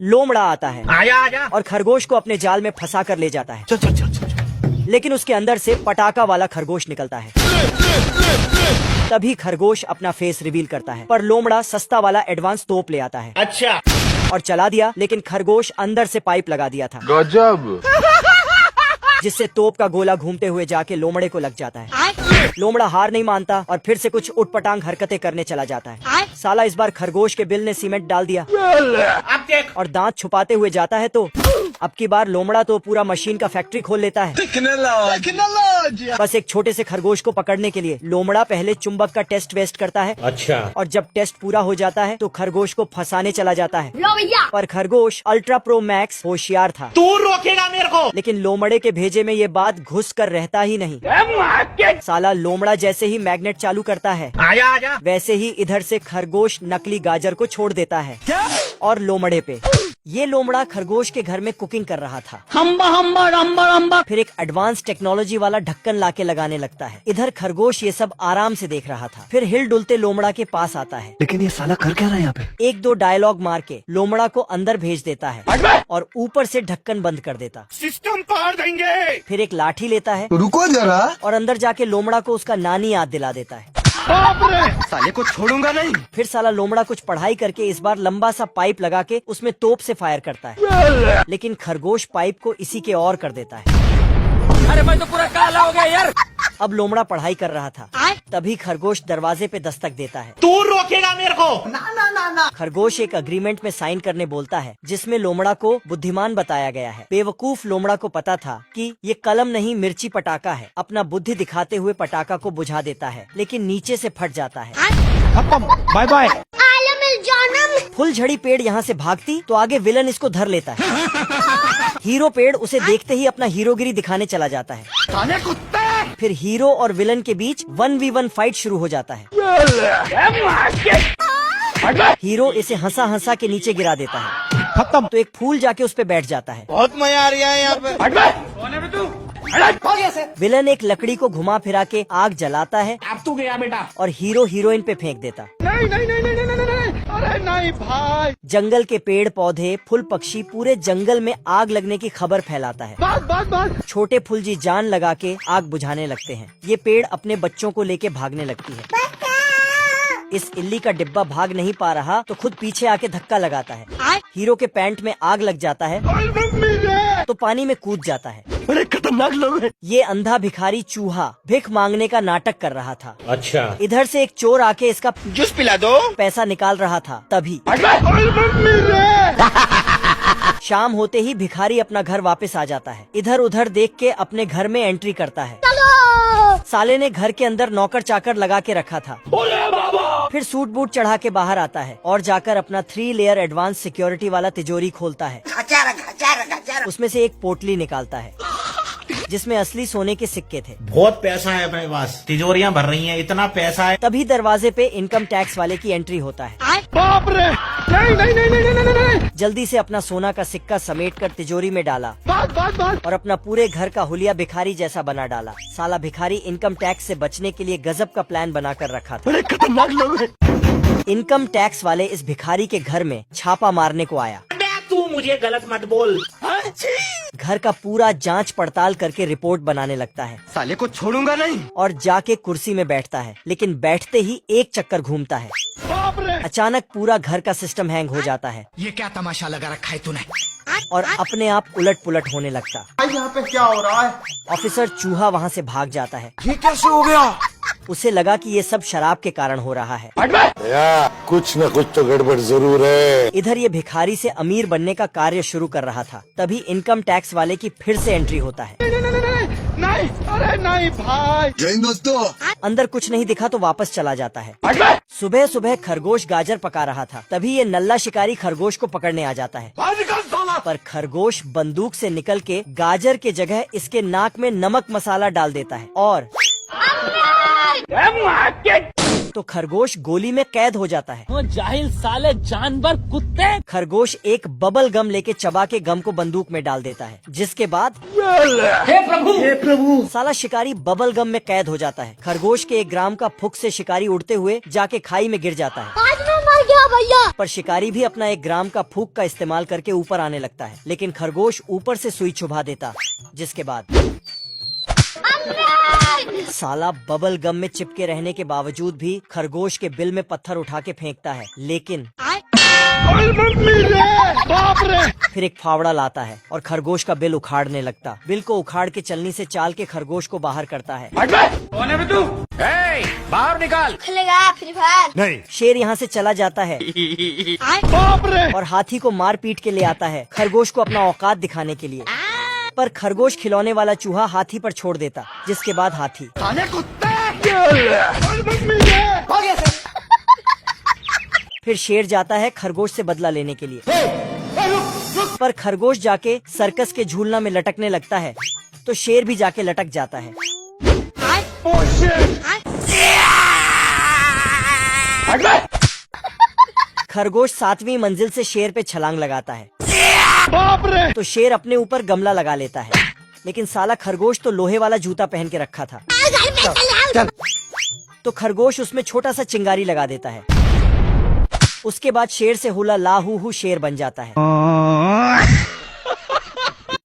लोमड़ा आता है आजा और खरगोश को अपने जाल में फंसा कर ले जाता है। लेकिन उसके अंदर से पटाखा वाला खरगोश निकलता है। तभी खरगोश अपना फेस रिवील करता है, पर लोमड़ा सस्ता वाला एडवांस तोप ले आता है। अच्छा और चला दिया, लेकिन खरगोश अंदर से पाइप लगा दिया था, गजब। जिससे तोप का गोला घूमते हुए जाके लोमड़े को लग जाता है। लोमड़ा हार नहीं मानता और फिर से कुछ उटपटांग हरकतें करने चला जाता है। साला इस बार खरगोश के बिल ने सीमेंट डाल दिया अब देख और दांत छुपाते हुए जाता है, तो अब की बार लोमड़ा तो पूरा मशीन का फैक्ट्री खोल लेता है। बस एक छोटे से खरगोश को पकड़ने के लिए लोमड़ा पहले चुंबक का टेस्ट वेस्ट करता है। अच्छा और जब टेस्ट पूरा हो जाता है तो खरगोश को फंसाने चला जाता है। पर खरगोश अल्ट्रा प्रो मैक्स होशियार था, तू रोकेगा मेरे को। लेकिन लोमड़े के भेजे में ये बात घुस कर रहता ही नहीं। साला लोमड़ा जैसे ही मैग्नेट चालू करता है, आजा वैसे ही इधर से खरगोश नकली गाजर को छोड़ देता है और लोमड़े पे। ये लोमड़ा खरगोश के घर में कुकिंग कर रहा था। फिर एक एडवांस टेक्नोलॉजी वाला ढक्कन लाके लगाने लगता है। इधर खरगोश ये सब आराम से देख रहा था। फिर हिल डुलते लोमड़ा के पास आता है। लेकिन ये साला कर क्या रहा है यहाँ पे? एक दो डायलॉग मार के लोमड़ा को अंदर भेज देता है और ऊपर से ढक्कन बंद कर देता। सिस्टम पार देंगे। फिर एक लाठी लेता है रुको जरा। और अंदर जाके लोमड़ा को उसका नानी याद दिला देता है। साले को छोड़ूंगा नहीं। फिर साला लोमड़ा कुछ पढ़ाई करके इस बार लंबा सा पाइप लगा के उसमें तोप से फायर करता है, लेकिन खरगोश पाइप को इसी के और कर देता है। अरे मैं तो पूरा काला हो गया यार। अब लोमड़ा पढ़ाई कर रहा था, तभी खरगोश दरवाजे पे दस्तक देता है। तू रोकेगा मेरे को। खरगोश एक अग्रीमेंट में साइन करने बोलता है, जिसमें लोमड़ा को बुद्धिमान बताया गया है। बेवकूफ लोमड़ा को पता था कि ये कलम नहीं मिर्ची पटाखा है। अपना बुद्धि दिखाते हुए पटाखा को बुझा देता है, लेकिन नीचे से फट जाता है। Bye bye. फुल झड़ी पेड़ यहाँ से भागती तो आगे विलन इसको धर लेता है। हीरो पेड़ उसे देखते ही अपना हीरोगिरी दिखाने चला जाता है। साले कुत्ते। फिर हीरो और विलन के बीच 1v1 फाइट शुरू हो जाता है। हीरो इसे हंसा हंसा के नीचे गिरा देता है। खत्म। तो एक फूल जाके उस पे बैठ जाता है। बहुत मजा आ रहा है यहाँ पे। विलन एक लकड़ी को घुमा फिरा के आग जलाता है अब तू गया बेटा। और हीरो हीरोइन पे फेंक देता। नहीं। अरे नहीं भाई। जंगल के पेड़ पौधे फुल पक्षी पूरे जंगल में आग लगने की खबर फैलाता है। बस। छोटे फुलजी जान लगा के आग बुझाने लगते हैं। ये पेड़ अपने बच्चों को लेके भागने लगती है। इस इल्ली का डिब्बा भाग नहीं पा रहा तो खुद पीछे आके धक्का लगाता है। हीरो के पैंट में आग लग जाता है तो पानी में कूद जाता है। अरे खतरनाक लोग हैं। ये अंधा भिखारी चूहा भिख मांगने का नाटक कर रहा था। अच्छा इधर से एक चोर आके इसका जूस पिला दो। पैसा निकाल रहा था। तभी शाम होते ही भिखारी अपना घर वापस आ जाता है। इधर उधर देख के अपने घर में एंट्री करता है। साले ने घर के अंदर नौकर चाकर लगा के रखा था। फिर सूट बूट चढ़ा के बाहर आता है और जाकर अपना 3 लेयर एडवांस सिक्योरिटी वाला तिजोरी खोलता है। उसमें से एक पोटली निकालता है जिसमें असली सोने के सिक्के थे। बहुत पैसा है मेरे पास, तिजोरियां भर रही हैं, इतना पैसा है। तभी दरवाजे पे इनकम टैक्स वाले की एंट्री होता है। बाप रे। नहीं। जल्दी से अपना सोना का सिक्का समेट कर तिजोरी में डाला बस। और अपना पूरे घर का हुलिया भिखारी जैसा बना डाला। साला भिखारी इनकम टैक्स से बचने के लिए गजब का प्लान बना कर रखा था। अरे खतरनाक लोग हैं। इनकम टैक्स वाले इस भिखारी के घर में छापा मारने को आया। तू मुझे गलत मत बोल। घर का पूरा जांच पड़ताल करके रिपोर्ट बनाने लगता है साले को छोड़ूंगा नहीं। और जाके कुर्सी में बैठता है, लेकिन बैठते ही एक चक्कर घूमता है। बाप रे। अचानक पूरा घर का सिस्टम हैंग हो जाता है ये क्या तमाशा लगा रखा है तूने? और अपने आप उलट पुलट होने लगता। यहाँ पे क्या हो रहा है? ऑफिसर चूहा वहाँ से भाग जाता है। ये कैसे हो गया? उसे लगा कि ये सब शराब के कारण हो रहा है। कुछ न कुछ तो गड़बड़ जरूर है। इधर ये भिखारी से अमीर बनने का कार्य शुरू कर रहा था। तभी इनकम टैक्स वाले की फिर से एंट्री होता है। नहीं। अरे नहीं भाई। जय दोस्तों। अंदर कुछ नहीं दिखा तो वापस चला जाता है। सुबह सुबह खरगोश गाजर पका रहा था। तभी ये नल्ला शिकारी खरगोश को पकड़ने आ जाता है। पर खरगोश बंदूक से निकल के गाजर के जगह इसके नाक में नमक मसाला डाल देता है और तो खरगोश गोली में कैद हो जाता है। वो जाहिल साले जानवर कुत्ते। खरगोश एक बबल गम लेके चबा के गम को बंदूक में डाल देता है, जिसके बाद हे प्रभु। साला शिकारी बबल गम में कैद हो जाता है। खरगोश के 1 ग्राम का फुक से शिकारी उड़ते हुए जाके खाई में गिर जाता है। गया भैया। पर शिकारी भी अपना 1 ग्राम का फूक का इस्तेमाल करके ऊपर आने लगता है, लेकिन खरगोश ऊपर से सुई चुभा देता, जिसके बाद साला बबल गम में चिपके रहने के बावजूद भी खरगोश के बिल में पत्थर उठा के फेंकता है, लेकिन फिर एक फावड़ा लाता है और खरगोश का बिल उखाड़ने लगता। बिल को उखाड़ के चलनी से चाल के खरगोश को बाहर करता है। बाहर निकाल। खेलेगा फ्री फायर? नहीं। शेर यहाँ से चला जाता है और हाथी को मार पीट के ले आता है खरगोश को अपना औकात दिखाने के लिए। पर खरगोश खिलौने वाला चूहा हाथी पर छोड़ देता, जिसके बाद हाथी फिर शेर जाता है खरगोश से बदला लेने के लिए। पर खरगोश जाके सर्कस के झूलना में लटकने लगता है, तो शेर भी जाके लटक जाता है। खरगोश 7वीं मंजिल से शेर पे छलांग लगाता है, तो शेर अपने ऊपर गमला लगा लेता है, लेकिन साला खरगोश तो लोहे वाला जूता पहन के रखा था, तो खरगोश उसमें छोटा सा चिंगारी लगा देता है। उसके बाद शेर से हुला लाहू शेर बन जाता है।